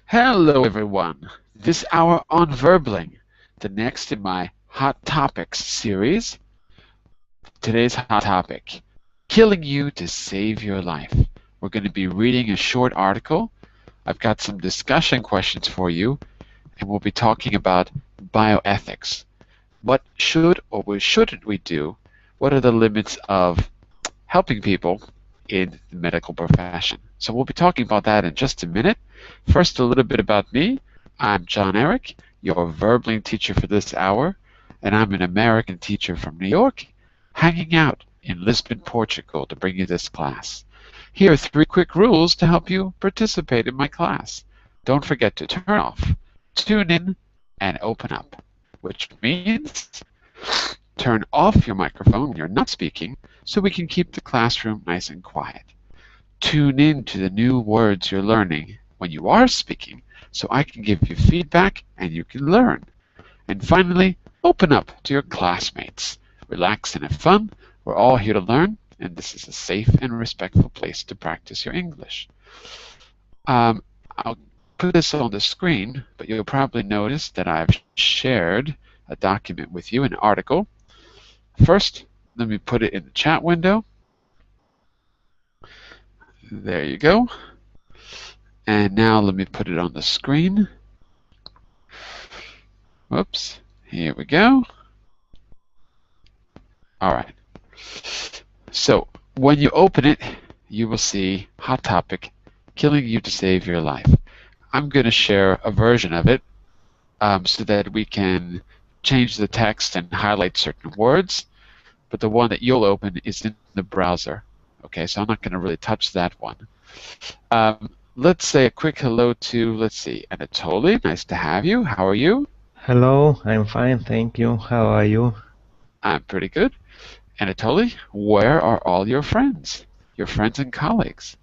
Hello everyone, this hour on Verbling, the next in my Hot Topics series. Today's hot topic, killing you to save your life. We're going to be reading a short article. I've got some discussion questions for you, and we'll be talking about bioethics. What should or shouldn't we do? What are the limits of helping people in the medical profession? So we'll be talking about that in just a minute. First, a little bit about me. I'm Jon-Eric, your Verbling teacher for this hour, and I'm an American teacher from New York, hanging out in Lisbon, Portugal to bring you this class. Here are 3 quick rules to help you participate in my class. Don't forget to turn off, tune in, and open up, which means turn off your microphone when you're not speaking so we can keep the classroom nice and quiet. Tune in to the new words you're learning when you are speaking so I can give you feedback and you can learn. And finally, open up to your classmates. Relax and have fun. We're all here to learn, and this is a safe and respectful place to practice your English. I'll put this on the screen, but you'll probably notice that I've shared a document with you, an article. First, let me put it in the chat window. There you go. And now let me put it on the screen. Whoops. Here we go. All right. So when you open it, you will see Hot Topic, Killing You to Save Your Life. I'm going to share a version of it so that we can change the text and highlight certain words, but the one that you'll open is in the browser. Okay, so I'm not going to really touch that one. Let's say a quick hello to, let's see, Anatoly. Nice to have you. How are you? Hello, I'm fine, thank you. How are you? I'm pretty good. Anatoly, where are all your friends and colleagues?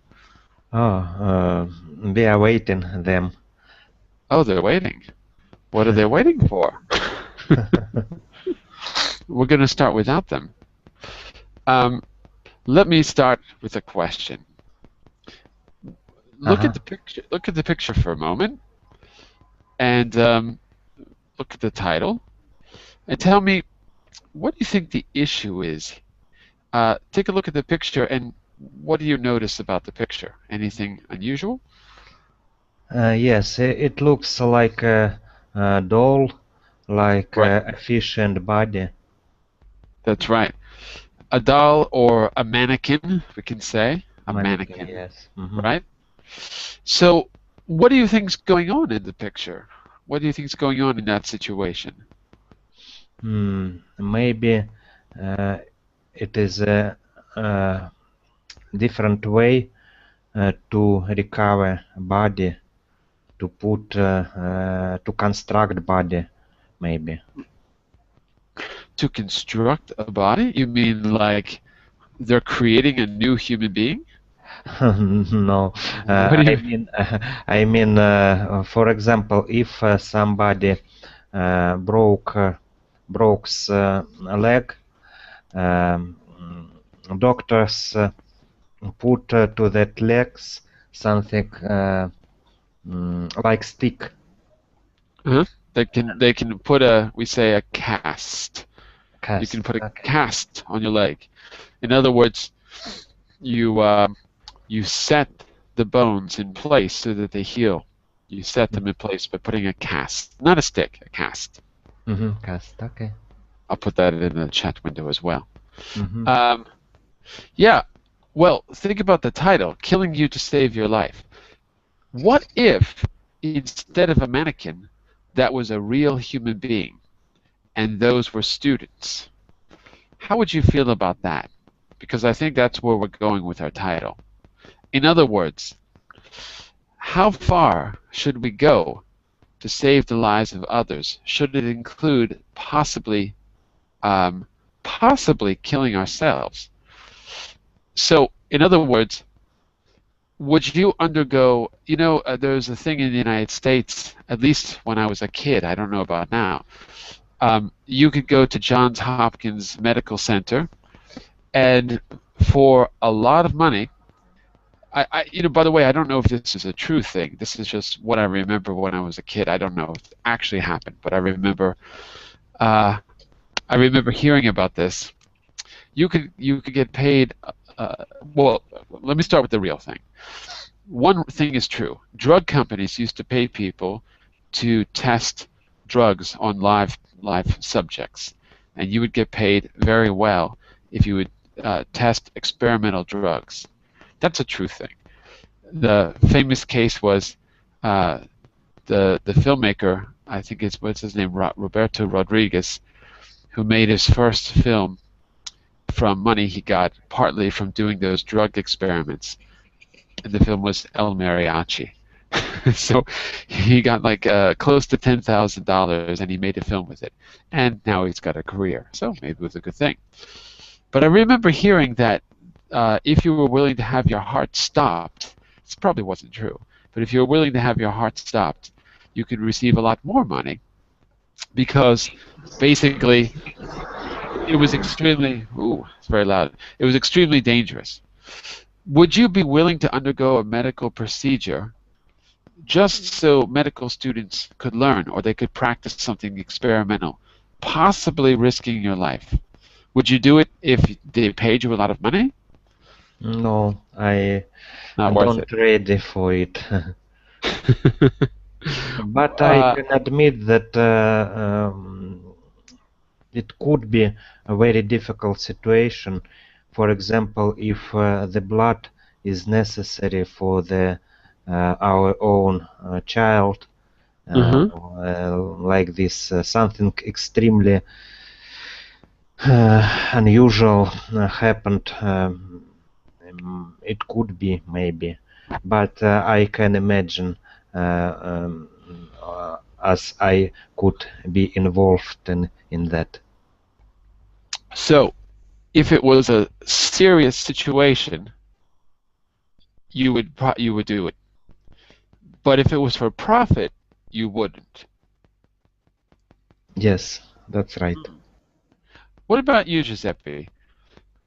Oh, we are waiting them. Oh, they're waiting. What are they waiting for? We're going to start without them. Let me start with a question. Look at the picture. Look at the picture for a moment, and look at the title, and tell me, what do you think the issue is? Take a look at the picture, and what do you notice about the picture? Anything unusual? Yes, it looks like a doll, like Right. a fish and body. That's right. A doll or a mannequin, we can say. A mannequin. Yes. Right? So, what do you think's going on in the picture? What do you think's going on in that situation? Maybe it is a different way to recover body, to put, to construct body, maybe. To construct a body? You mean like they're creating a new human being? No, I mean, for example, if somebody broke's leg, doctors put to that legs something like stick. They can put a, we say, a cast. You can put a Okay. cast on your leg. In other words, you set the bones in place so that they heal. You set them in place by putting a cast, not a stick, a cast. Cast. Okay. I'll put that in the chat window as well. Yeah. Well, think about the title, Killing You to Save Your Life. What if, instead of a mannequin, that was a real human being, and those were students? How would you feel about that? Because I think that's where we're going with our title. In other words, how far should we go to save the lives of others? Should it include possibly killing ourselves? So, in other words, would you undergo, there's a thing in the United States, at least when I was a kid, I don't know about now, you could go to Johns Hopkins Medical Center, and for a lot of money, By the way, I don't know if this is a true thing. This is just what I remember when I was a kid. I don't know if it actually happened, but uh, I remember hearing about this. You could get paid. Uh, well, let me start with the real thing. One thing is true. Drug companies used to pay people to test drugs on live subjects, and you would get paid very well if you would test experimental drugs. That's a true thing. The famous case was uh, the filmmaker, I think it's what's his name, Roberto Rodriguez, who made his first film from money he got partly from doing those drug experiments. And the film was El Mariachi. So he got like close to $10,000 and he made a film with it. And now he's got a career. So maybe it was a good thing. But I remember hearing that if you were willing to have your heart stopped, this probably wasn't true, but if you were willing to have your heart stopped, you could receive a lot more money because basically it was extremely, ooh, it's very loud, it was extremely dangerous. Would you be willing to undergo a medical procedure just so medical students could learn or they could practice something experimental, possibly risking your life? Would you do it if they paid you a lot of money? No, I Not worth don't it. ready for it. But I Uh, can admit that it could be a very difficult situation. For example, if the blood is necessary for our own child, uh-huh. like this, something extremely unusual happened. It could be maybe, but I can imagine as I could be involved in that. So, if it was a serious situation, you would do it. But if it was for profit, you wouldn't. Yes, that's right. What about you, Giuseppe?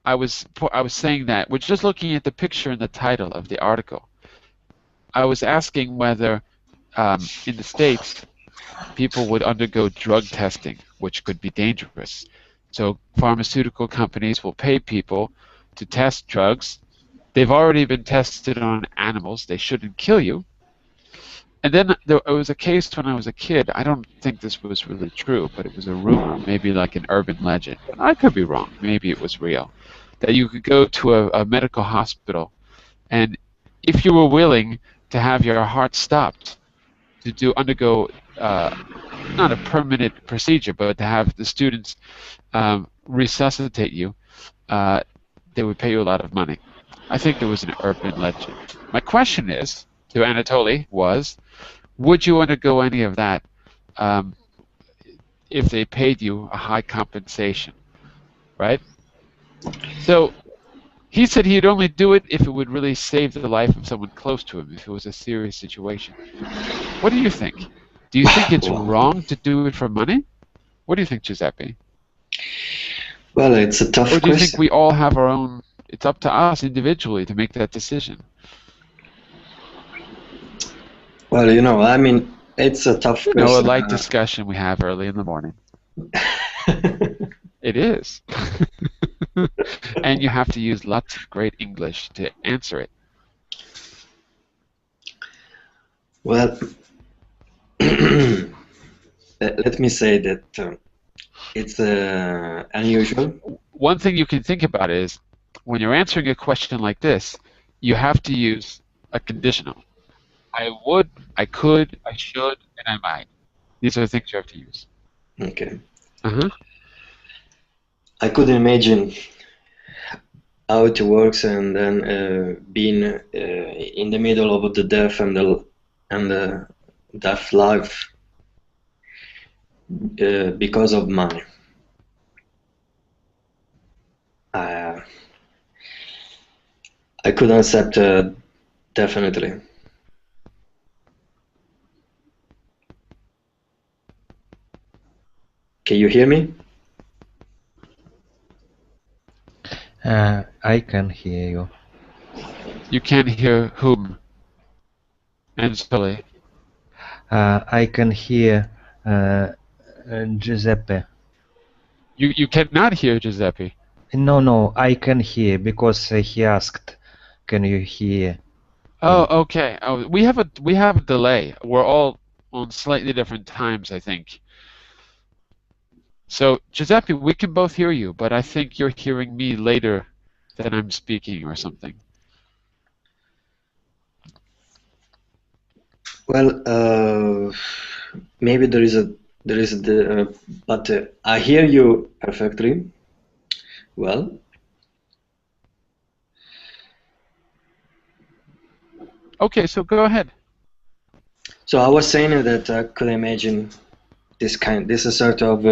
I was saying that we're just looking at the picture and the title of the article. I was asking whether in the States people would undergo drug testing, which could be dangerous. So pharmaceutical companies will pay people to test drugs. They've already been tested on animals. They shouldn't kill you. And then there was a case when I was a kid. I don't think this was really true, but it was a rumor, maybe like an urban legend. But I could be wrong. Maybe it was real. That you could go to a medical hospital, and if you were willing to have your heart stopped, to undergo not a permanent procedure, but to have the students resuscitate you, uh, they would pay you a lot of money. I think there was an urban legend. My question is to Anatoly was, would you undergo any of that um, if they paid you a high compensation, right? So he said he'd only do it if it would really save the life of someone close to him, if it was a serious situation. What do you think? Do you think it's wrong to do it for money? What do you think, Giuseppe? Well, it's a tough Or do you think question. we all have our own, it's up to us individually to make that decision? Well, I mean, it's a tough A question. light discussion we have early in the morning. It is. And you have to use lots of great English to answer it. Well, let me say that it's unusual. One thing you can think about is when you're answering a question like this, you have to use a conditional. I would, I could, I should, and I might. These are the things you have to use. Okay. Uh-huh. I could imagine how it works, and then being in the middle of the death and the death life because of money. I could accept definitely. Can you hear me? I can hear you. You can't hear whom? Angeli. I can hear Giuseppe. You cannot hear Giuseppe. No, I can hear because he asked, "Can you hear?" Oh, okay. Oh, we have a delay. We're all on slightly different times, I think. So, Giuseppe, we can both hear you, but I think you're hearing me later than I'm speaking or something. Well, maybe there is the but I hear you perfectly well. Okay, so go ahead. So I was saying that I could imagine this is sort of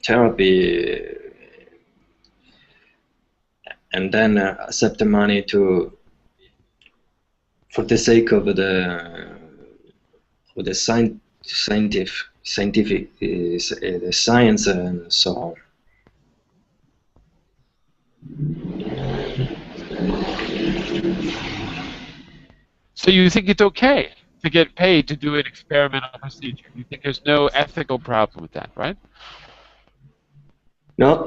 therapy, and then accept the money for the sake of the scientific the science and so on. So you think it's okay to get paid to do an experimental procedure? You think there's no ethical problem with that, right? No,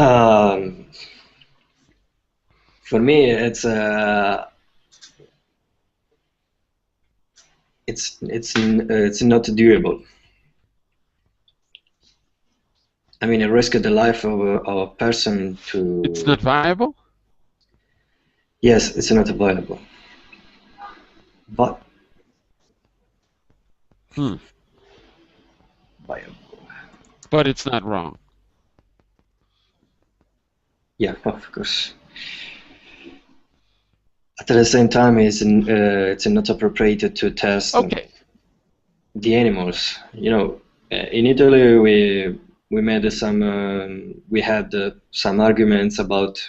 for me it's not doable. I mean, it risked the life of a person to. It's not viable? Yes, it's not viable. But. Viable. But it's not wrong. Yeah, of course. At the same time, it's not appropriate to test the animals. You know, in Italy, we made we had some arguments about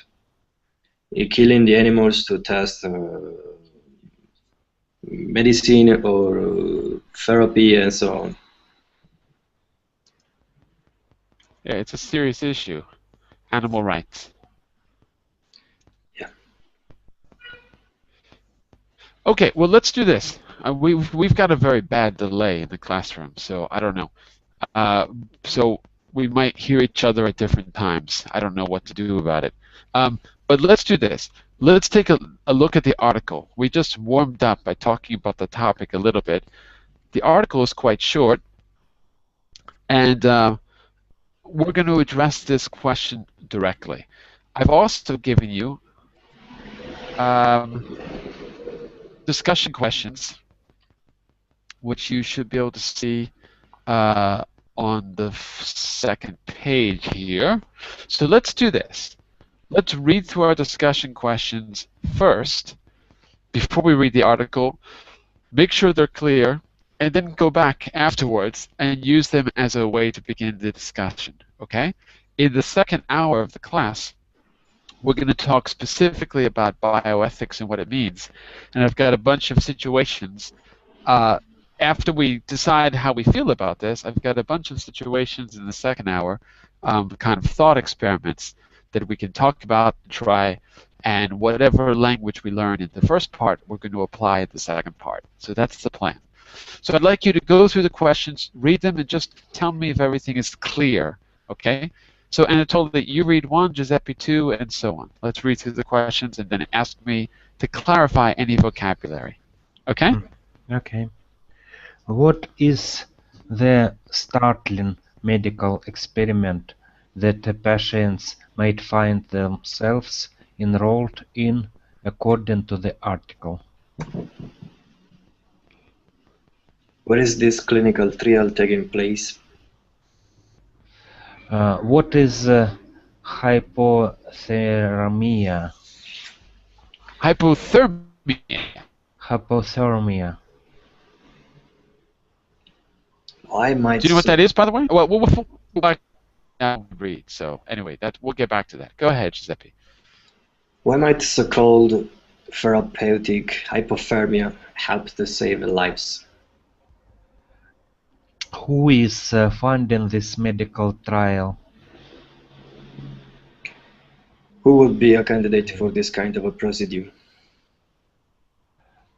killing the animals to test medicine or therapy and so on. Yeah, it's a serious issue. Animal rights. Yeah. Okay, well, let's do this. We've got a very bad delay in the classroom, so I don't know. So we might hear each other at different times. I don't know what to do about it. But let's do this. Let's take a look at the article. We just warmed up by talking about the topic a little bit. The article is quite short, and we're going to address this question directly. I've also given you discussion questions, which you should be able to see on the second page here. So let's do this. Let's read through our discussion questions first, before we read the article, make sure they're clear, and then go back afterwards and use them as a way to begin the discussion, okay? In the second hour of the class, we're going to talk specifically about bioethics and what it means. And I've got a bunch of situations. After we decide how we feel about this, I've got a bunch of situations in the second hour, kind of thought experiments that we can talk about, try, and whatever language we learn in the first part, we're going to apply in the second part. So that's the plan. So I'd like you to go through the questions, read them, and just tell me if everything is clear, okay? So Anatoly, you read one, Giuseppe two, and so on. Let's read through the questions and then ask me to clarify any vocabulary. Okay? Okay. What is the startling medical experiment that patients might find themselves enrolled in, according to the article? Where is this clinical trial taking place? What is hypothermia? Hypothermia. I might. Do you know what that is, by the way? Well, we'll go back and read. So anyway, we'll get back to that. Go ahead, Giuseppe. Why might so-called therapeutic hypothermia help to save lives? Who is funding this medical trial? Who would be a candidate for this kind of a procedure?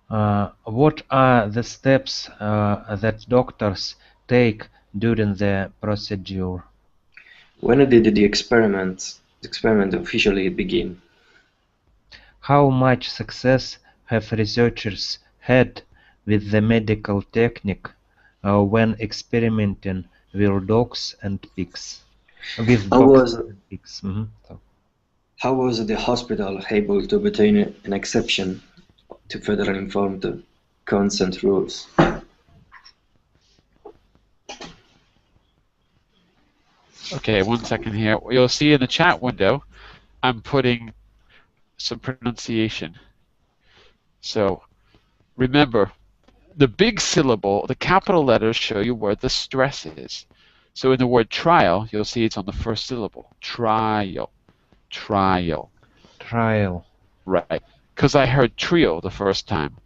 What are the steps that doctors take during the procedure? When did the experiment officially begin? How much success have researchers had with the medical technique when experimenting with dogs and pigs? With How dogs was and pigs. Mhm. So, how was the hospital able to obtain an exception to federal informed consent rules? Okay, 1 second here. You'll see in the chat window, I'm putting some pronunciation. So remember, the big syllable, the capital letters show you where the stress is. So in the word trial, you'll see it's on the first syllable. Trial. Trial. trial. Right. Because I heard trio the first time.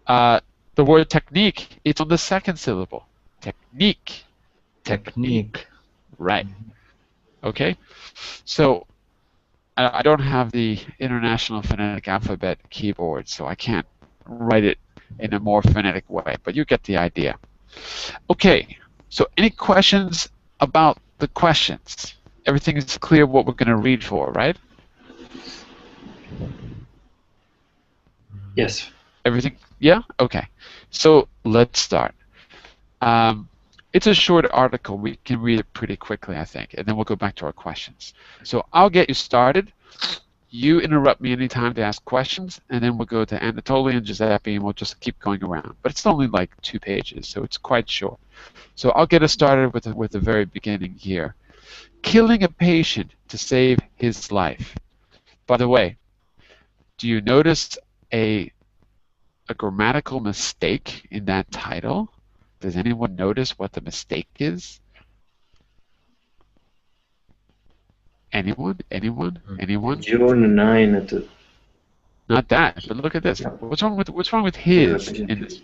The word technique, it's on the second syllable. Technique. Technique. Right. Okay. So I don't have the International Phonetic Alphabet keyboard, so I can't write it in a more phonetic way, but you get the idea. Okay, so any questions about the questions? Everything is clear what we're going to read for, right? Yes. Everything? Yeah? Okay. So let's start. It's a short article. We can read it pretty quickly, I think, and then we'll go back to our questions. So I'll get you started. You interrupt me anytime to ask questions, and then we'll go to Anatoly and Giuseppe, and we'll just keep going around. But it's only like 2 pages, so it's quite short. So I'll get us started with the very beginning here. Killing a patient to save his life. By the way, do you notice a grammatical mistake in that title? Does anyone notice what the mistake is? Anyone? Anyone? Anyone? June 9 at Not that, but look at this. What's wrong with his in this?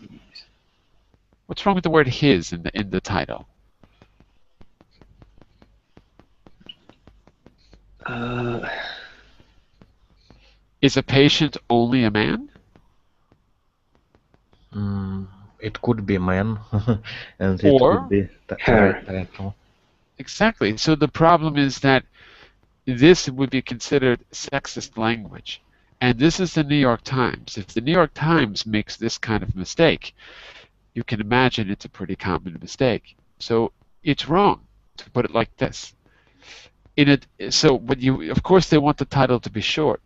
What's wrong with the word his in the title? Is a patient only a man? It could be man, and it Or could be her. title. Exactly. So the problem is that this would be considered sexist language. And this is the New York Times. If the New York Times makes this kind of mistake, you can imagine it's a pretty common mistake. So it's wrong to put it like this. Of course, they want the title to be short.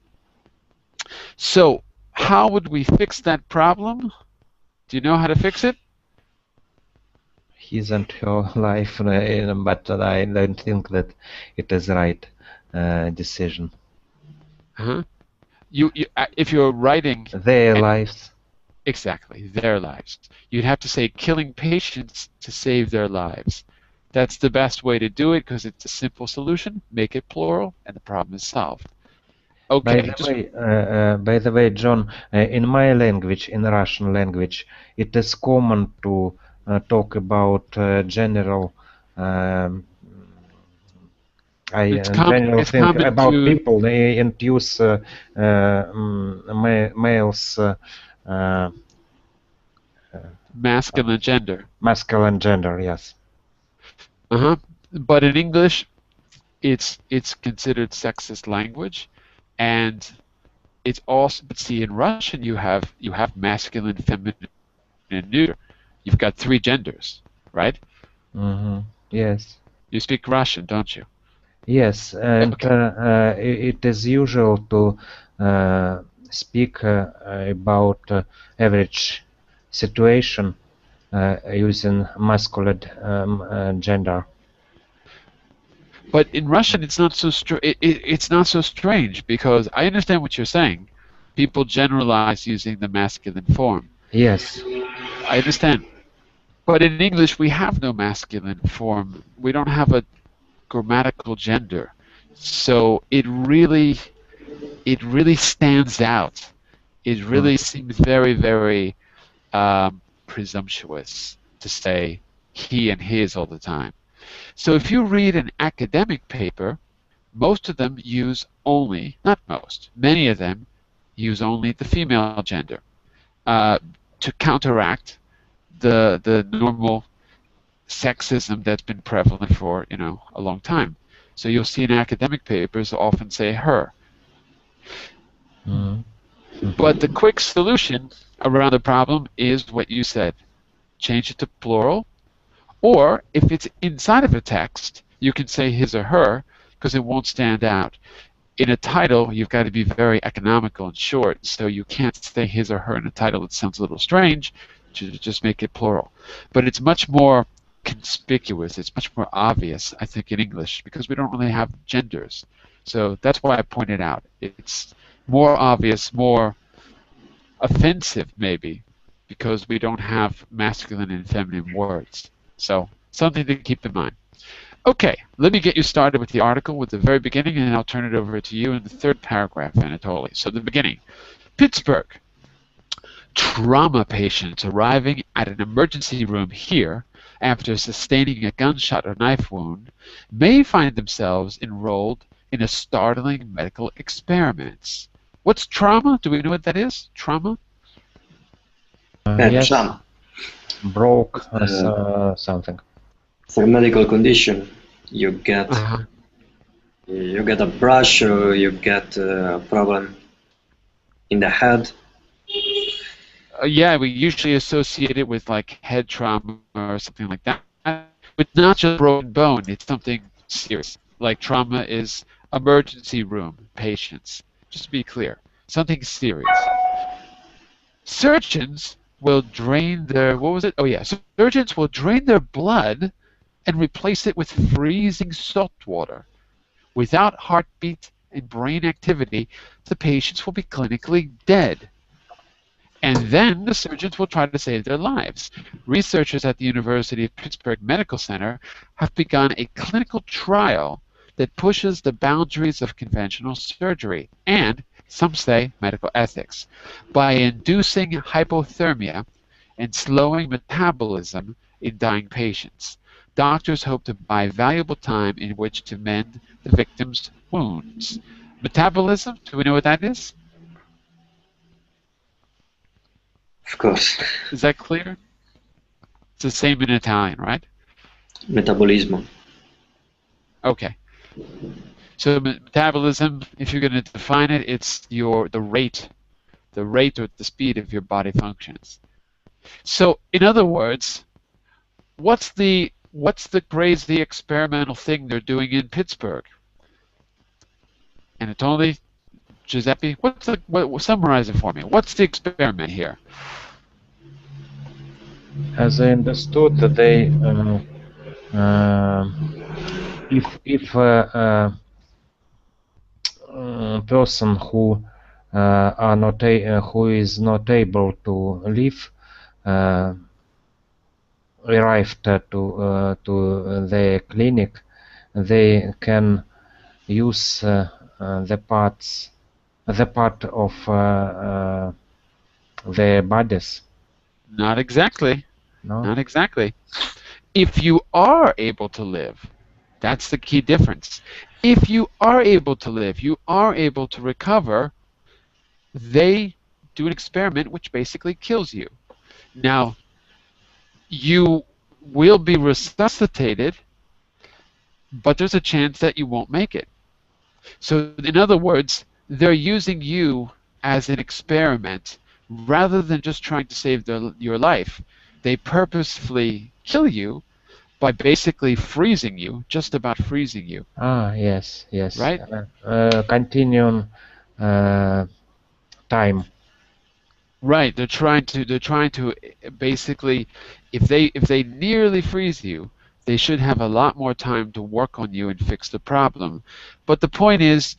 So how would we fix that problem? Do you know how to fix it? His and her life, but I don't think that it is right decision. If you're writing their lives. Exactly, their lives. You'd have to say killing patients to save their lives. That's the best way to do it because it's a simple solution. Make it plural, and the problem is solved. Okay. By the way, John, in my language, in Russian language, it is common to talk about general. General thing about people and use males. Masculine gender. Masculine gender, yes. But in English, it's considered sexist language, and it's also. But see, in Russian, you have masculine, feminine, and neuter. You've got 3 genders, right? Yes. You speak Russian, don't you? Yes, and it is usual to speak about average situation using masculine gender. But in Russian, it's not so it's not so strange because I understand what you're saying. People generalize using the masculine form. Yes, I understand. But in English, we have no masculine form. We don't have a grammatical gender, so it really stands out. It really seems very, very presumptuous to say he and his all the time. So if you read an academic paper, Most of them use only, not most, many of them use only the female gender uh, to counteract the normal sexism that's been prevalent for a long time. So you'll see in academic papers often say her. Mm. But the quick solution around the problem is what you said. Change it to plural, or if it's inside of a text, you can say his or her because it won't stand out. In a title, you've got to be very economical and short, so you can't say his or her in a title. It sounds a little strange to just make it plural. But it's much more conspicuous. It's much more obvious, I think, in English because we don't really have genders. So that's why I pointed out. It's more obvious, more offensive maybe, because we don't have masculine and feminine words. So something to keep in mind. Okay, let me get you started with the article with the very beginning, and then I'll turn it over to you in the third paragraph, Anatoly. So the beginning. Pittsburgh. Trauma patients arriving at an emergency room here after sustaining a gunshot or knife wound may find themselves enrolled in a startling medical experiment. What's trauma? Do we know what that is? Trauma? Yes, Trauma. broke something. For medical condition, you get a brush or you get a problem in the head. Yeah, we usually associate it with like head trauma or something like that. But not just broken bone, it's something serious. Like trauma is emergency room patients. Just to be clear, something serious. Surgeons will drain their, what was it? Oh yeah, surgeons will drain their blood and replace it with freezing salt water. Without heartbeat and brain activity, the patients will be clinically dead. And then the surgeons will try to save their lives. Researchers at the University of Pittsburgh Medical Center have begun a clinical trial that pushes the boundaries of conventional surgery and, some say, medical ethics, by inducing hypothermia and slowing metabolism in dying patients. Doctors hope to buy valuable time in which to mend the victim's wounds. Metabolism, do we know what that is? Of course. Is that clear? It's the same in Italian, right? Metabolismo. Okay. So metabolism, if you're going to define it, it's the rate or the speed of your body functions. So, in other words, what's the crazy experimental thing they're doing in Pittsburgh? Anatoly, Giuseppe, summarize it for me. What's the experiment here? As I understood, that they if a person who who is not able to live arrived to the clinic, they can use the part of their bodies. Not exactly. No? Not exactly. If you are able to live, that's the key difference. If you are able to live, you are able to recover, they do an experiment which basically kills you. Now, you will be resuscitated, but there's a chance that you won't make it. So, in other words, they're using you as an experiment rather than just trying to save your life. They purposefully kill you by basically freezing you, just about freezing you. Ah, yes, yes. Right? Continuum time. Right. They're trying to basically, if they nearly freeze you, they should have a lot more time to work on you and fix the problem. But the point is,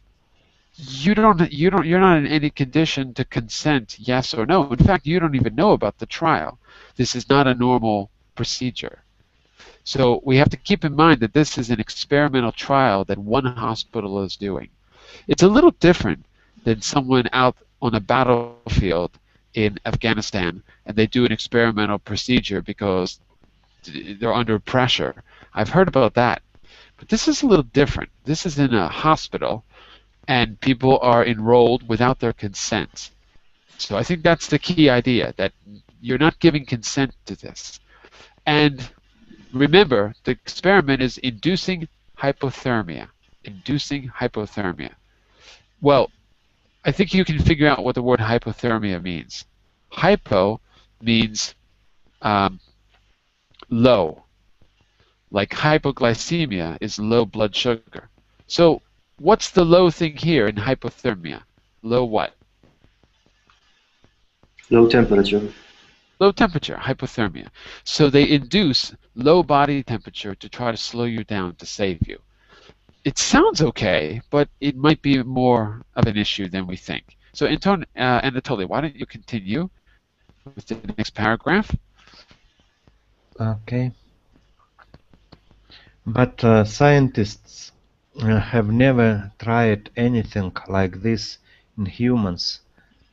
you're not in any condition to consent yes or no. In fact, you don't even know about the trial. This is not a normal procedure. So we have to keep in mind that this is an experimental trial that one hospital is doing. It's a little different than someone out on a battlefield in Afghanistan and they do an experimental procedure because they're under pressure. I've heard about that. But this is a little different. This is in a hospital, and people are enrolled without their consent. So I think that's the key idea, that you're not giving consent to this. And remember, the experiment is inducing hypothermia. Inducing hypothermia. Well, I think you can figure out what the word hypothermia means. Hypo means low. Like hypoglycemia is low blood sugar. So what's the low thing here in hypothermia? Low what? Low temperature. Low temperature, hypothermia. So they induce low body temperature to try to slow you down to save you. It sounds okay, but it might be more of an issue than we think. So Anatoly, why don't you continue with the next paragraph? Okay. But scientists have never tried anything like this in humans,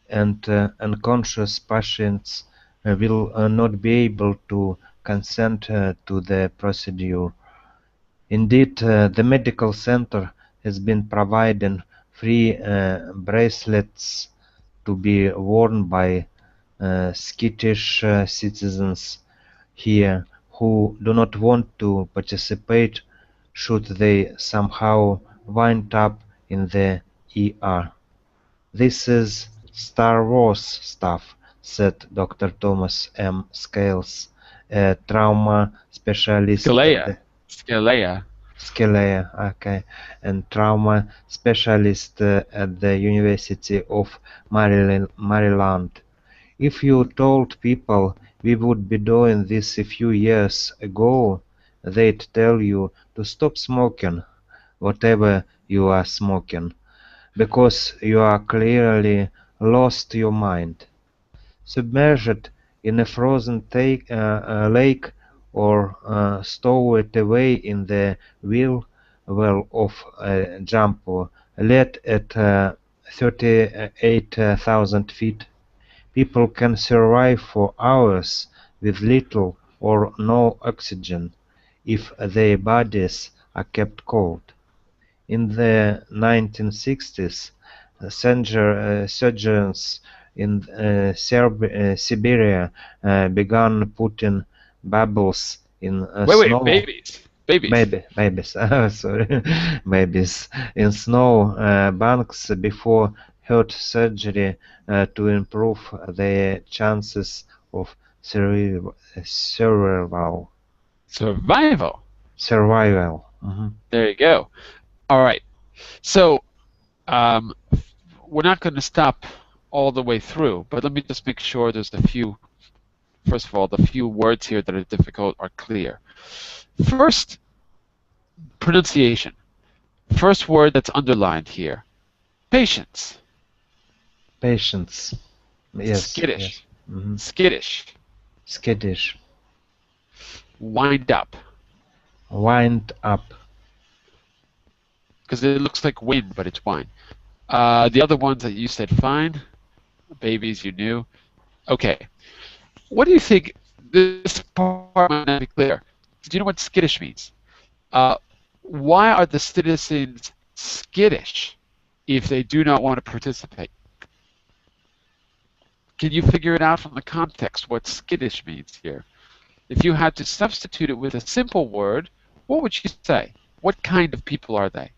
and unconscious patients will not be able to consent to the procedure. Indeed, the medical center has been providing free bracelets to be worn by Scottish citizens here who do not want to participate should they somehow wind up in the ER. "This is Star Wars stuff," said Dr. Thomas M. Scales, a trauma specialist at the Scalea. okay, and trauma specialist at the University of Maryland. "If you told people we would be doing this a few years ago, they'd tell you to stop smoking, whatever you are smoking, because you are clearly lost your mind. Submerged in a frozen lake or stowed away in the wheel well of a jumbo lead at 38,000 feet, people can survive for hours with little or no oxygen if their bodies are kept cold. In the 1960s, surgeons in Siberia began putting bubbles in Wait, snow. babies. Babies, sorry, babies in snow banks before heart surgery to improve their chances of survival. Survival. Mhm. There you go. All right. So we're not going to stop all the way through, but let me just make sure there's first of all, the few words here that are difficult are clear. First, pronunciation. First word that's underlined here. Patience. Patience. Yes. Skittish. Yes. Mm-hmm. Skittish. Wind up. Because it looks like wind, but it's wine. The other ones that you said fine. Babies you knew. Okay. What do you think? This part might not be clear. Do you know what skittish means? Why are the citizens skittish if they do not want to participate? Can you figure it out from the context what skittish means here? If you had to substitute it with a simple word, what would you say? What kind of people are they?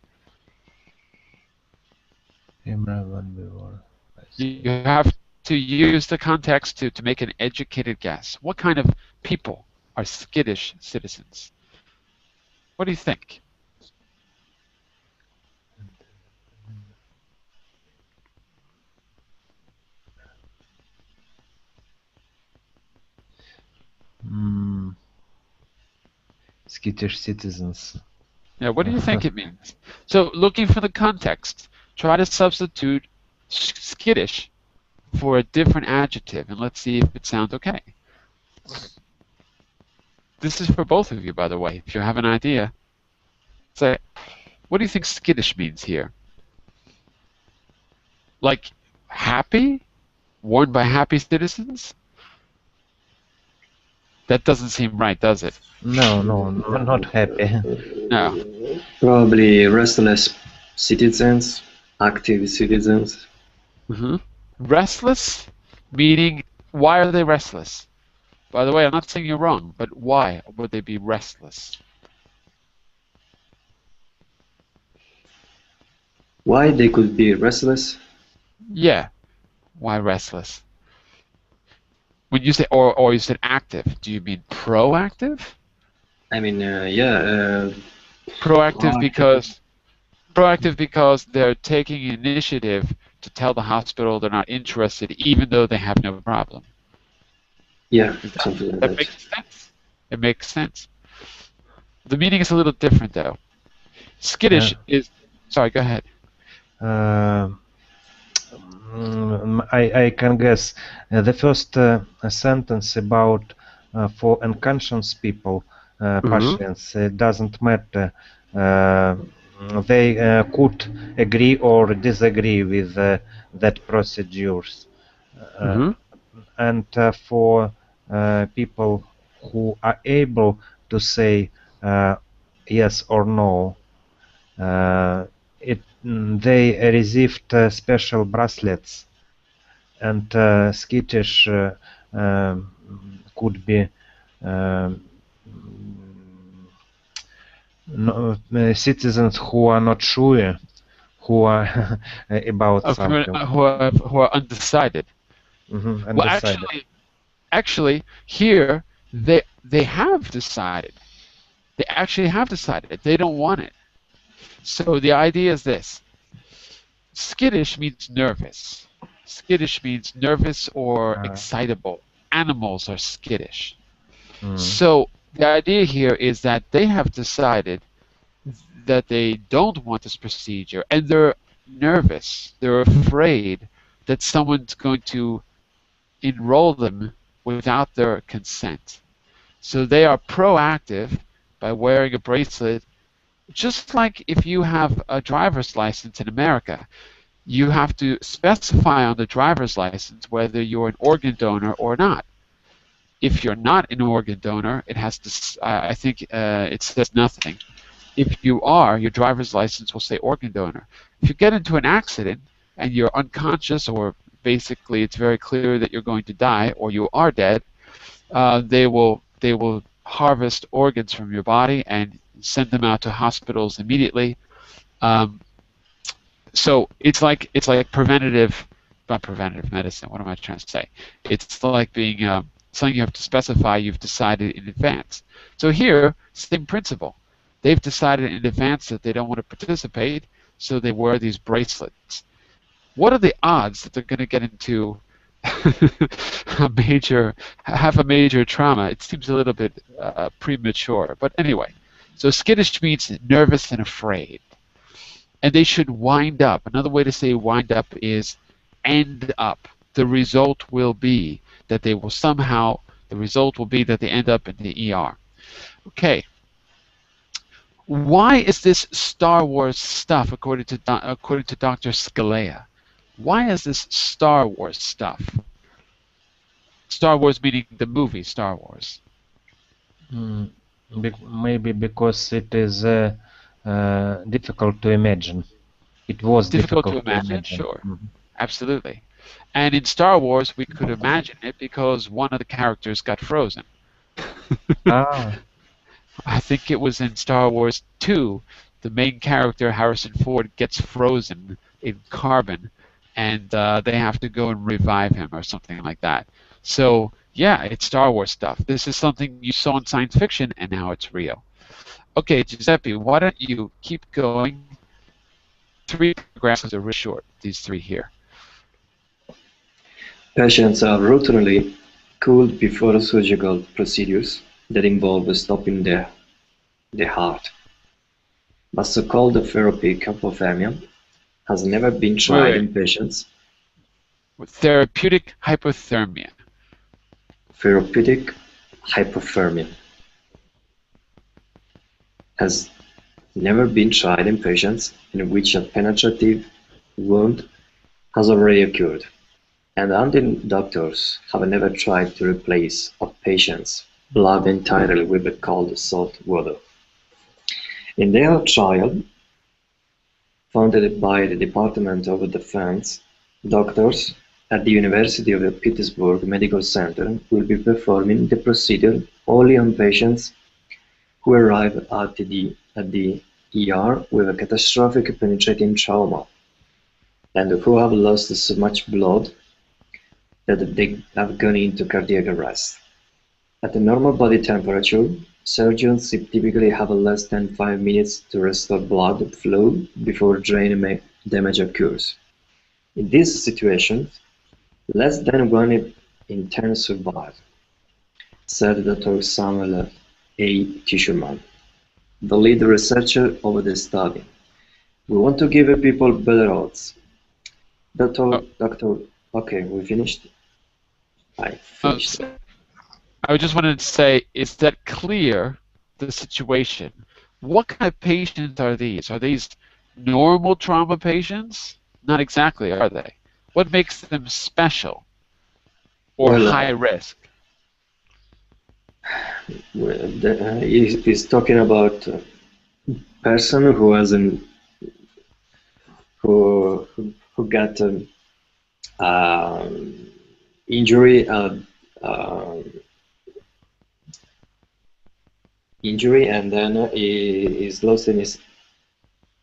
You have to use the context to make an educated guess. What kind of people are skittish citizens? What do you think? Skittish citizens. Yeah, what do you think it means? So looking for the context, try to substitute skittish for a different adjective, and let's see if it sounds okay. This is for both of you, by the way, if you have an idea. Say, what do you think skittish means here? Like happy? Worn by happy citizens? That doesn't seem right, does it? No, not happy. No. Probably restless citizens, active citizens. Hmm. Restless, meaning why are they restless? By the way, I'm not saying you're wrong, but why would they be restless? Why they could be restless? Yeah, why restless? When you say or you said active, do you mean proactive? I mean, yeah, Proactive proactive. because they're taking initiative to tell the hospital they're not interested, even though they have no problem. Yeah, Is something like that that. makes sense? It makes sense. The meaning is a little different though. Uh, Skittish is. Sorry, go ahead. uh, I can guess the first sentence about for unconscious people, Hmm. patients, doesn't matter. Uh, they could agree or disagree with that procedures. Uh, Hmm. and for people who are able to say yes or no, they received special bracelets, and skittish could be um, citizens who are not sure, who are about something. Who are undecided. Well, Undecided. actually, here they have decided. They actually have decided they don't want it. So the idea is this: skittish means nervous. Skittish means nervous or Uh, excitable. Animals are skittish. mm, So the idea here is that they have decided that they don't want this procedure and they're nervous. They're afraid that someone's going to enroll them without their consent. So they are proactive by wearing a bracelet, just like if you have a driver's license in America. You have to specify on the driver's license whether you're an organ donor or not. If you're not an organ donor, it has to. I think it says nothing. If you are, your driver's license will say organ donor. If you get into an accident and you're unconscious, or basically it's very clear that you're going to die or you are dead, they will harvest organs from your body and send them out to hospitals immediately. Um, so it's like preventative, not preventative medicine. What am I trying to say? It's like being something you have to specify. You've decided in advance. So here, same principle. They've decided in advance that they don't want to participate, so they wear these bracelets. What are the odds that they're going to get into have a major trauma? It seems a little bit premature, but anyway. So skittish means nervous and afraid, and they should wind up. Another way to say wind up is end up. The result will be that they will somehow. The result will be that they end up in the ER. Okay. Why is this Star Wars stuff, according to Dr. Scalea? Why is this Star Wars stuff? Star Wars meaning the movie Star Wars. mm, maybe because it is difficult to imagine. It was Difficult to difficult to imagine? imagine. Sure. Absolutely. And in Star Wars, we could imagine it because one of the characters got frozen. Ah, I think it was in Star Wars 2, the main character, Harrison Ford, gets frozen in carbon, and they have to go and revive him or something like that. So, yeah, it's Star Wars stuff. This is something you saw in science fiction, and now it's real. Okay, Giuseppe, why don't you keep going? 3 paragraphs are really short, these 3 here. Patients are routinely cooled before surgical procedures that involve stopping the heart. But so-called therapeutic hypothermia has never been tried Wait, in patients. wait. Therapeutic hypothermia. Therapeutic hypothermia has never been tried in patients in which a penetrative wound has already occurred, and hunting doctors have never tried to replace a patient's blood entirely with the cold salt water. In their trial, funded by the Department of Defense, doctors at the University of Pittsburgh Medical Center will be performing the procedure only on patients who arrive at the ER with a catastrophic penetrating trauma and who have lost so much blood that they have gone into cardiac arrest. At a normal body temperature, surgeons typically have less than 5 minutes to restore blood flow before drain damage occurs. In these situations, less than 1 in 10 survive, said Dr. Samuel A. Tischerman, the lead researcher of the study. We want to give people better odds. Okay, we finished? I finished. I just wanted to say, is that clear, the situation? What kind of patients are these? Are these normal trauma patients? Not exactly, are they? What makes them special or high risk? He's talking about a person who has who got an injury and then he is lost in his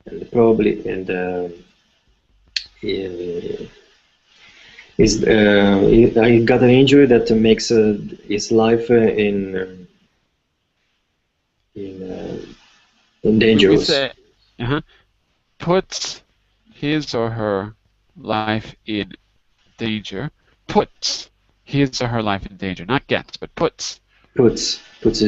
he got an injury that makes his life in dangerous. Puts his or her life in danger. Puts his or her life in danger, not gets, but puts. Puts her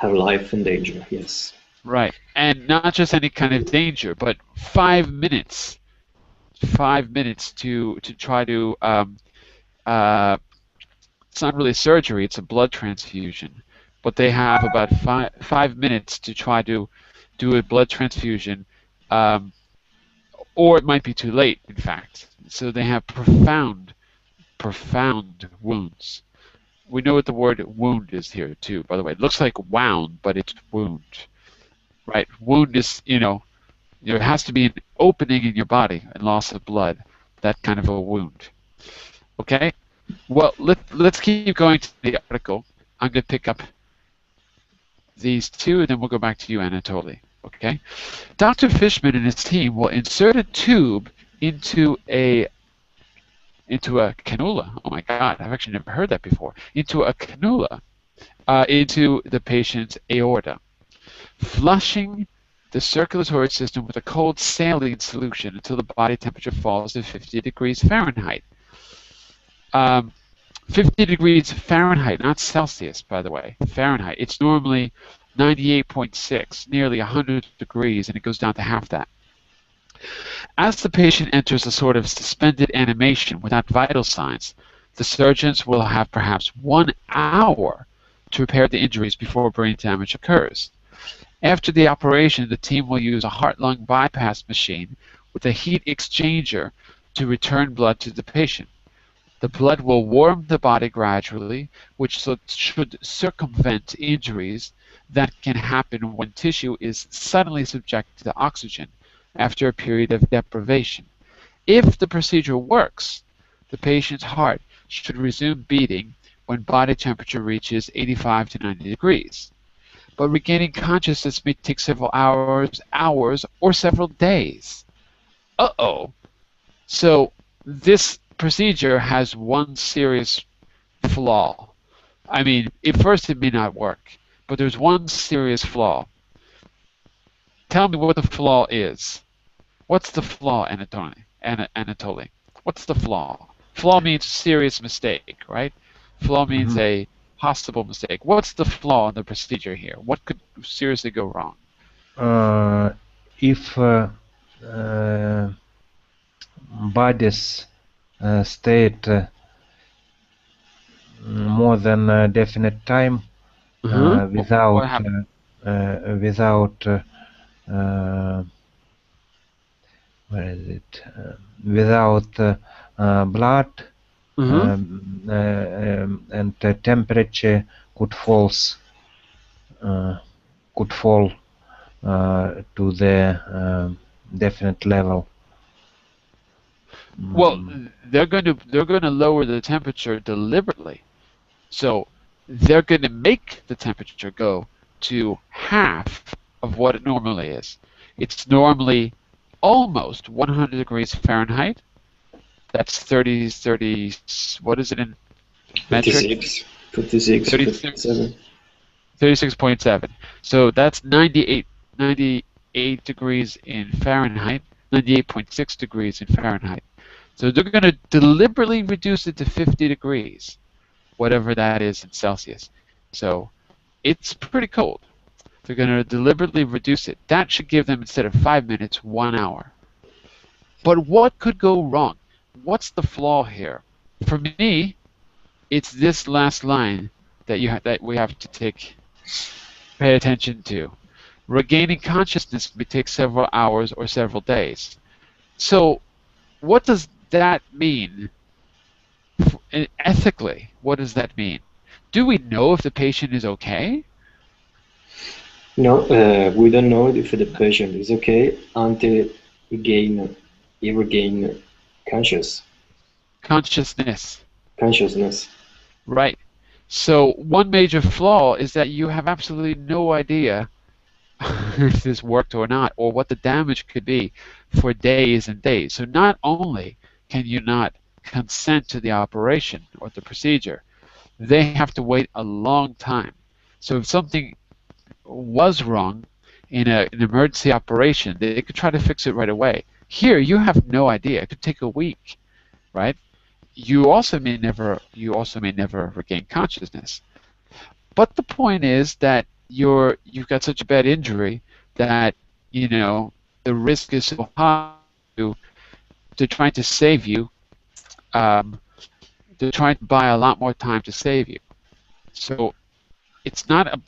life in danger. Yes. Right, and not just any kind of danger, but 5 minutes. 5 minutes to try to. It's not really surgery; it's a blood transfusion. But they have about 5 minutes to try to do a blood transfusion, or it might be too late. In fact, so they have profound wounds. We know what the word wound is here too. By the way, it looks like wound, but it's wound. Right? Wound is, there has to be an opening in your body and loss of blood. That kind of a wound. Okay? Well, let's keep going to the article. I'm going to pick up these two, and then we'll go back to you, Anatoly. Okay? Dr. Fishman and his team will insert a tube into a cannula. Oh my God, I've actually never heard that before. Into a cannula, into the patient's aorta, flushing the circulatory system with a cold saline solution until the body temperature falls to 50 degrees Fahrenheit. 50 degrees Fahrenheit, not Celsius, by the way. Fahrenheit. It's normally 98.6, nearly 100 degrees, and it goes down to half that. As the patient enters a sort of suspended animation without vital signs, the surgeons will have perhaps 1 hour to repair the injuries before brain damage occurs. After the operation, the team will use a heart-lung bypass machine with a heat exchanger to return blood to the patient. The blood will warm the body gradually, which should circumvent injuries that can happen when tissue is suddenly subjected to oxygen after a period of deprivation. If the procedure works, the patient's heart should resume beating when body temperature reaches 85 to 90 degrees. But regaining consciousness may take several hours, or several days. Uh-oh. So this procedure has one serious flaw. I mean, at first it may not work, but there's one serious flaw. Tell me what the flaw is. What's the flaw, Anatoly? What's the flaw? Flaw means serious mistake, right? Flaw means a possible mistake. What's the flaw in the procedure here? What could seriously go wrong? If body's state more than a definite time without where is it? Without blood and the temperature could uh, fall to the definite level. Well, they're going to lower the temperature deliberately. So they're going to make the temperature go to half of what it normally is. It's normally almost 100 degrees Fahrenheit. That's 30, what is it in metric? 56, 56, 36, 57. 36.7. So that's 98 degrees in Fahrenheit, 98.6 degrees in Fahrenheit. So they're going to deliberately reduce it to 50 degrees, whatever that is in Celsius. So it's pretty cold. They're going to deliberately reduce it. That should give them, instead of 5 minutes, 1 hour. But what could go wrong? What's the flaw here? For me, it's this last line that we have to pay attention to. Regaining consciousness may take several hours or several days. So what does that mean? Ethically, what does that mean? Do we know if the patient is okay? No, we don't know if the patient is okay until he regain Consciousness. consciousness. Right. So one major flaw is that you have absolutely no idea if this worked or not, or what the damage could be for days and days. So not only can you not consent to the operation or the procedure, they have to wait a long time. So if something was wrong in an emergency operation, they could try to fix it right away. Here, you have no idea. It could take a week, right? You also may never regain consciousness. But the point is that you've got such a bad injury that the risk is so high to trying to save you. They're trying to buy a lot more time to save you. So it's not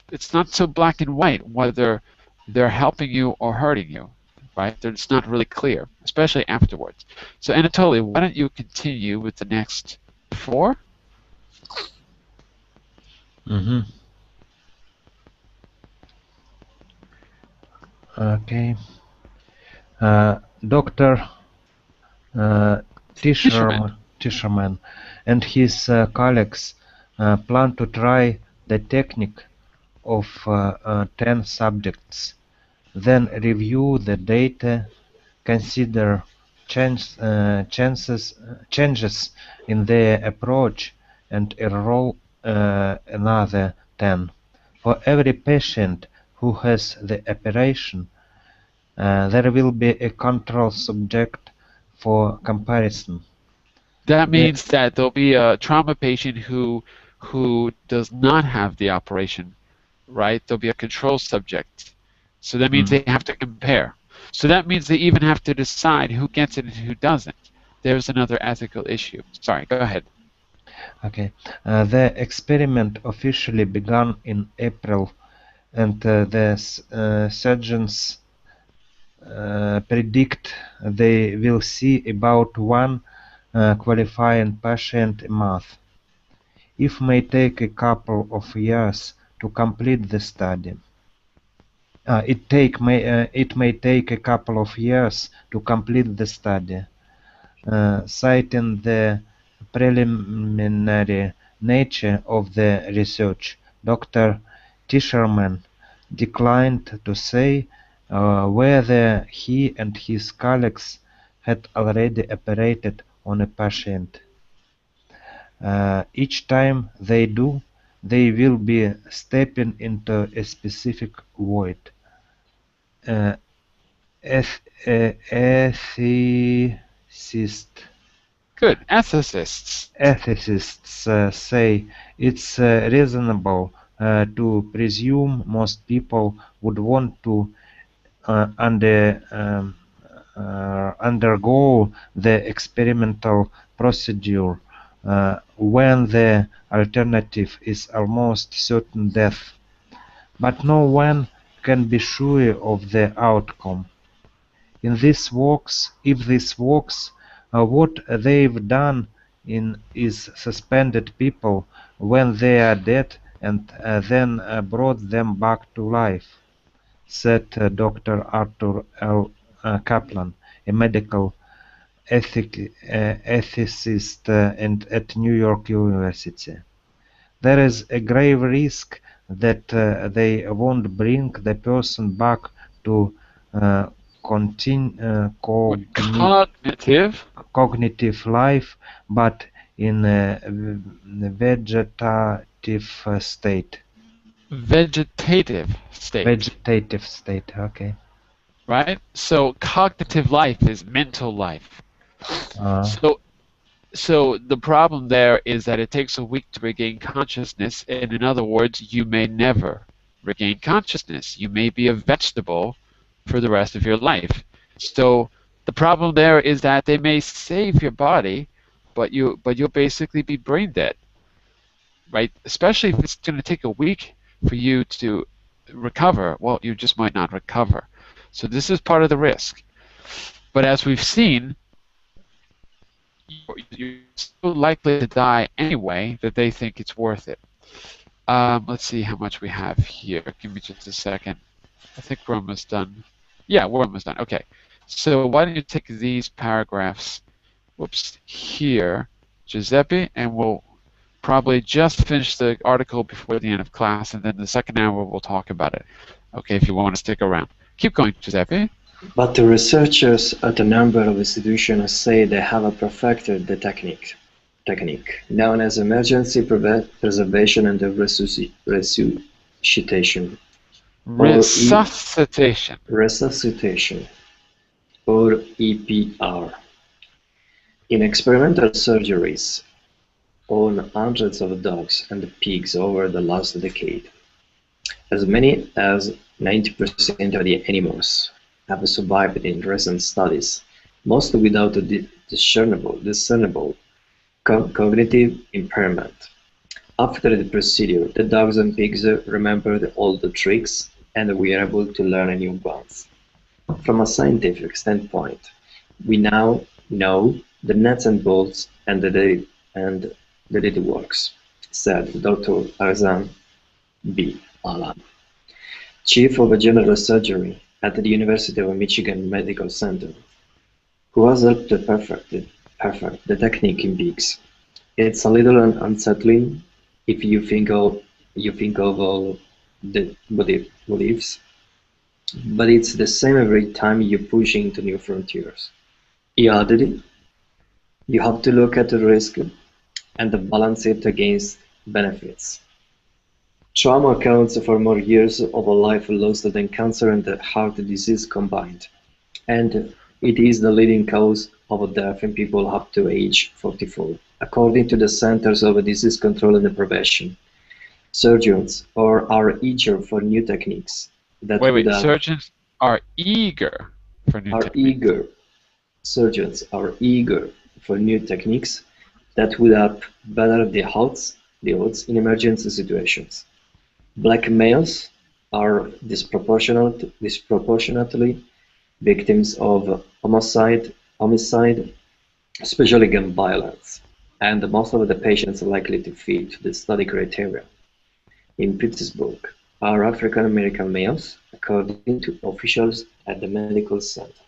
so black and white whether they're helping you or hurting you, right? It's not really clear, especially afterwards. So Anatoly, why don't you continue with the next 4? Okay. Dr. Tischerman and his colleagues plan to try the technique of 10 subjects, then review the data, consider changes in their approach, and enroll another 10. For every patient who has the operation, there will be a control subject for comparison. That means that there'll be a trauma patient who does not have the operation, right? There'll be a control subject. So that means they have to compare. So that means they even have to decide who gets it and who doesn't. There's another ethical issue. Sorry, go ahead. Okay. The experiment officially began in April, and the surgeons predict they will see about 1 qualifying patient a month. It may take a couple of years to complete the study. It may take a couple of years to complete the study. Citing the preliminary nature of the research, Dr. Tischerman declined to say whether he and his colleagues had already operated on a patient. Each time they do, they will be stepping into a specific void. Good. Ethicists say it's reasonable to presume most people would want to undergo the experimental procedure when the alternative is almost certain death. But no one can be sure of the outcome. If this works, what they've done is suspended people when they are dead and then brought them back to life, said Dr. Arthur L. Kaplan, a medical ethicist at New York University. There is a grave risk that they won't bring the person back to uh, Cognitive? cognitive life, but in a vegetative state. Vegetative state. Vegetative state, okay. Right? So cognitive life is mental life. So the problem there is that it takes a week to regain consciousness, and in other words, you may never regain consciousness. You may be a vegetable for the rest of your life. So the problem there is that they may save your body, but you'll basically be brain dead, right? Especially if it's going to take a week for you to recover. Well, you just might not recover. So this is part of the risk. But as we've seen, you're so likely to die anyway that they think it's worth it. Let's see how much we have here. Give me just a second. I think we're almost done. Yeah, we're almost done. Okay. So why don't you take these paragraphs, whoops, here, Giuseppe, and we'll probably just finish the article before the end of class, and then the second hour we'll talk about it. Okay, if you want to stick around. Keep going, Giuseppe. But the researchers at a number of institutions say they have perfected the technique known as emergency preservation and resuscitation. Resuscitation. Or EPR. In experimental surgeries on hundreds of dogs and pigs over the last decade, as many as 90% of the animals have survived in recent studies, most without a discernible cognitive impairment. After the procedure, the dogs and pigs remembered all the tricks and were able to learn new ones. From a scientific standpoint, we now know the nuts and bolts and that it works, said Dr. Arzan B. Alam, chief of general surgery at the University of Michigan Medical Center, who has helped perfect the technique in pigs. It's a little unsettling if you think of all the what ifs, but it's the same every time you push into new frontiers. He added, you have to look at the risk and balance it against benefits. Trauma accounts for more years of a life lost than cancer and heart disease combined, and it is the leading cause of death in people up to age 44, according to the Centers of Disease Control and Prevention. Surgeons are eager for new techniques. Surgeons are eager for new techniques. Surgeons are eager for new techniques that would help better the odds in emergency situations. Black males are disproportionately victims of homicide, especially gun violence, and most of the patients likely to fit the study criteria in Pittsburgh are African American males, according to officials at the medical center.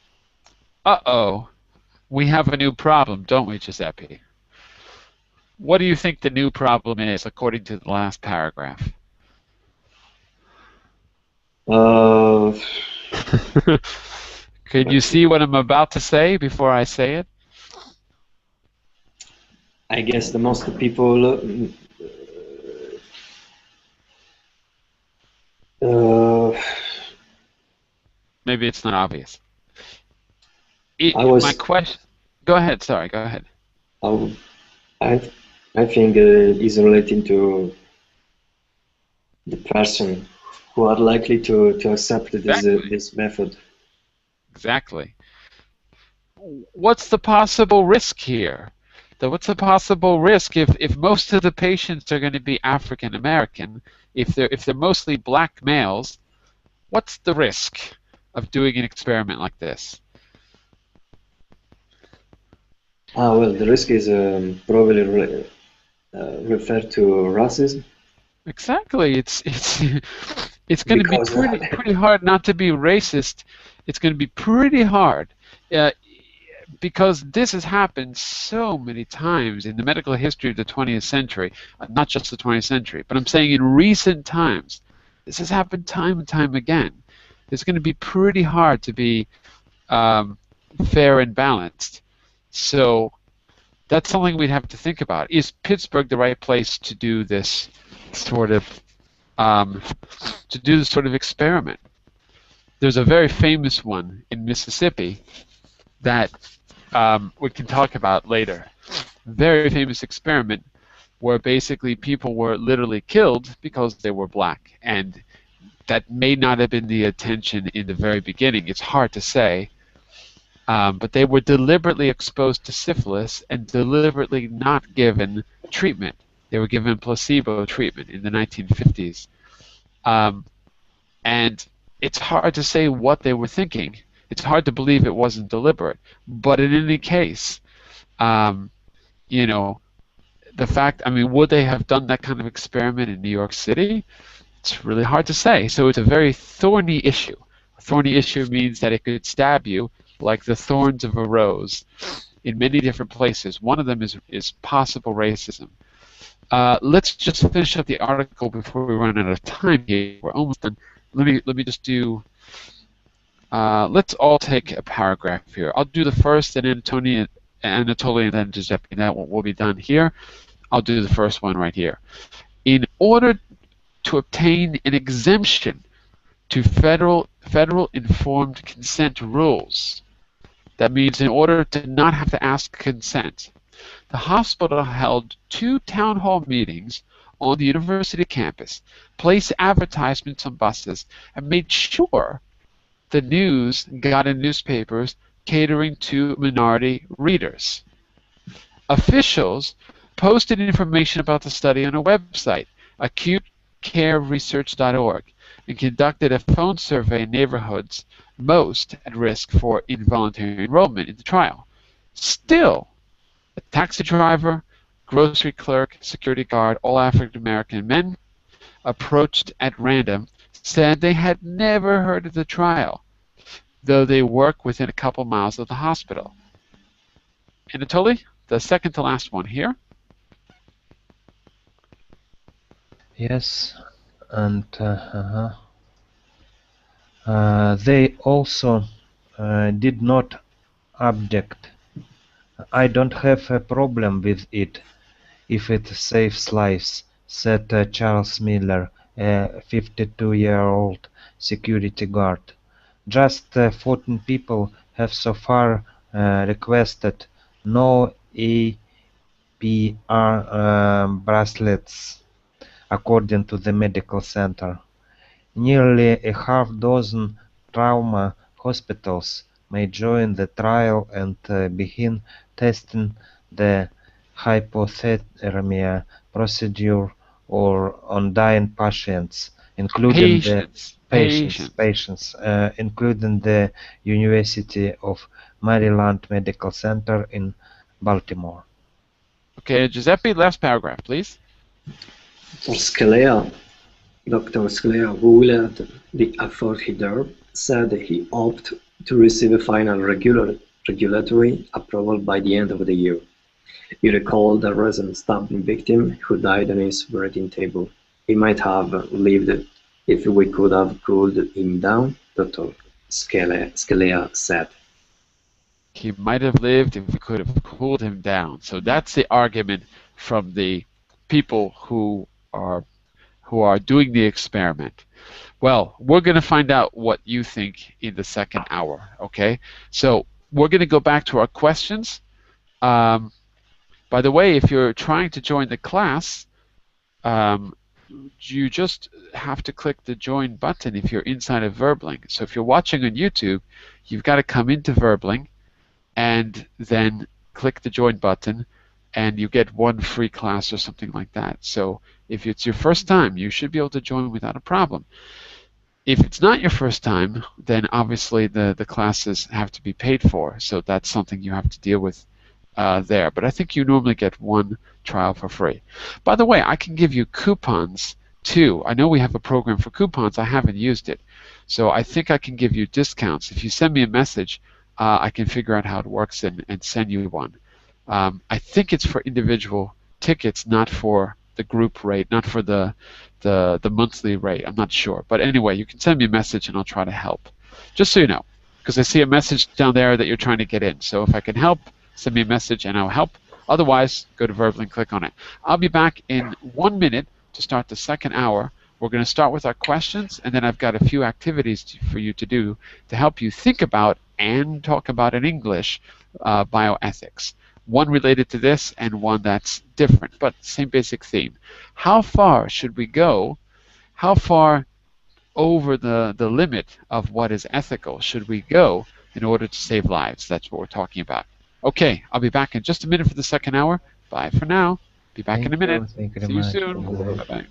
Uh-oh. We have a new problem, don't we, Giuseppe? What do you think the new problem is, according to the last paragraph? Can you see what I'm about to say before I say it? I guess the most people maybe it's not obvious. My question. Go ahead. Sorry. Go ahead. I think is relating to the person who are likely to accept this method. Exactly. What's the possible risk here? What's the possible risk if most of the patients are going to be African American? If they're mostly black males, what's the risk of doing an experiment like this? Well, the risk is probably referred to racism Exactly. It's going to be because pretty hard not to be racist. It's going to be pretty hard. Uh, because this has happened so many times in the medical history of the 20th century, not just the 20th century, but I'm saying in recent times, this has happened time and time again. It's going to be pretty hard to be fair and balanced. So that's something we'd have to think about. Is Pittsburgh the right place to do this sort of experiment? There's a very famous one in Mississippi that we can talk about later. Very famous experiment where basically people were literally killed because they were black, and that may not have been the intention in the very beginning. It's hard to say, but they were deliberately exposed to syphilis and deliberately not given treatment. They were given placebo treatment in the 1950s, and it's hard to say what they were thinking. It's hard to believe it wasn't deliberate. But in any case, you know, the fact, I mean, would they have done that kind of experiment in New York City? It's really hard to say. So it's a very thorny issue. A thorny issue means that it could stab you like the thorns of a rose in many different places. One of them is possible racism. Let's just finish up the article before we run out of time here. We're almost done. Let me just do. Let's all take a paragraph here. I'll do the first, and then Anatoly, and then Giuseppe. That will be done here. I'll do the first one right here. In order to obtain an exemption to federal informed consent rules, that means in order to not have to ask consent, the hospital held 2 town hall meetings on the university campus, placed advertisements on buses, and made sure the news got in newspapers catering to minority readers. Officials posted information about the study on a website, acutecareresearch.org, and conducted a phone survey in neighborhoods most at risk for involuntary enrollment in the trial. Still, a taxi driver, grocery clerk, security guard, all African American men, approached at random, said they had never heard of the trial, though they work within a couple miles of the hospital. Anatoly, the second to last one here. Yes, and they also did not object. I don't have a problem with it if it saves lives, said Charles Miller, a 52-year-old security guard. Just 14 people have so far requested no APR bracelets, according to the medical center. Nearly a half-dozen trauma hospitals may join the trial and begin testing the hypothermia procedure or on dying patients, including the patients, including the University of Maryland Medical Center in Baltimore. Okay, Giuseppe, last paragraph, please. For Scalia, Dr. Scalia, who led the effort here, said he hoped to receive a final regulatory approval by the end of the year. He recalled the recent stabbing victim who died on his writing table. He might have lived if we could have cooled him down, Dr. Scalia said. He might have lived if we could have cooled him down. So that's the argument from the people who are doing the experiment. Well, we're going to find out what you think in the second hour, okay? So we're going to go back to our questions. By the way, if you're trying to join the class, you just have to click the join button if you're inside of Verbling. So if you're watching on YouTube, you've got to come into Verbling and then click the join button, and you get 1 free class or something like that. So if it's your first time, you should be able to join without a problem. If it's not your first time, then obviously the classes have to be paid for, so that's something you have to deal with there. But I think you normally get one trial for free. By the way, I can give you coupons too. I know we have a program for coupons. I haven't used it. So I think I can give you discounts. If you send me a message, I can figure out how it works and send you one. I think it's for individual tickets, not for the group rate, not for the monthly rate. I'm not sure. But anyway, you can send me a message and I'll try to help. Just so you know, because I see a message down there that you're trying to get in. So if I can help, send me a message and I'll help. Otherwise, go to Verbal and click on it. I'll be back in 1 minute to start the second hour. We're going to start with our questions, and then I've got a few activities for you to do to help you think about and talk about in English bioethics. One related to this and one that's different, but same basic theme. How far should we go? How far over the limit of what is ethical should we go in order to save lives? That's what we're talking about. Okay, I'll be back in just a minute for the second hour. Bye for now. Be back in a minute. Thank you very See you much. soon. Bye. Bye-bye.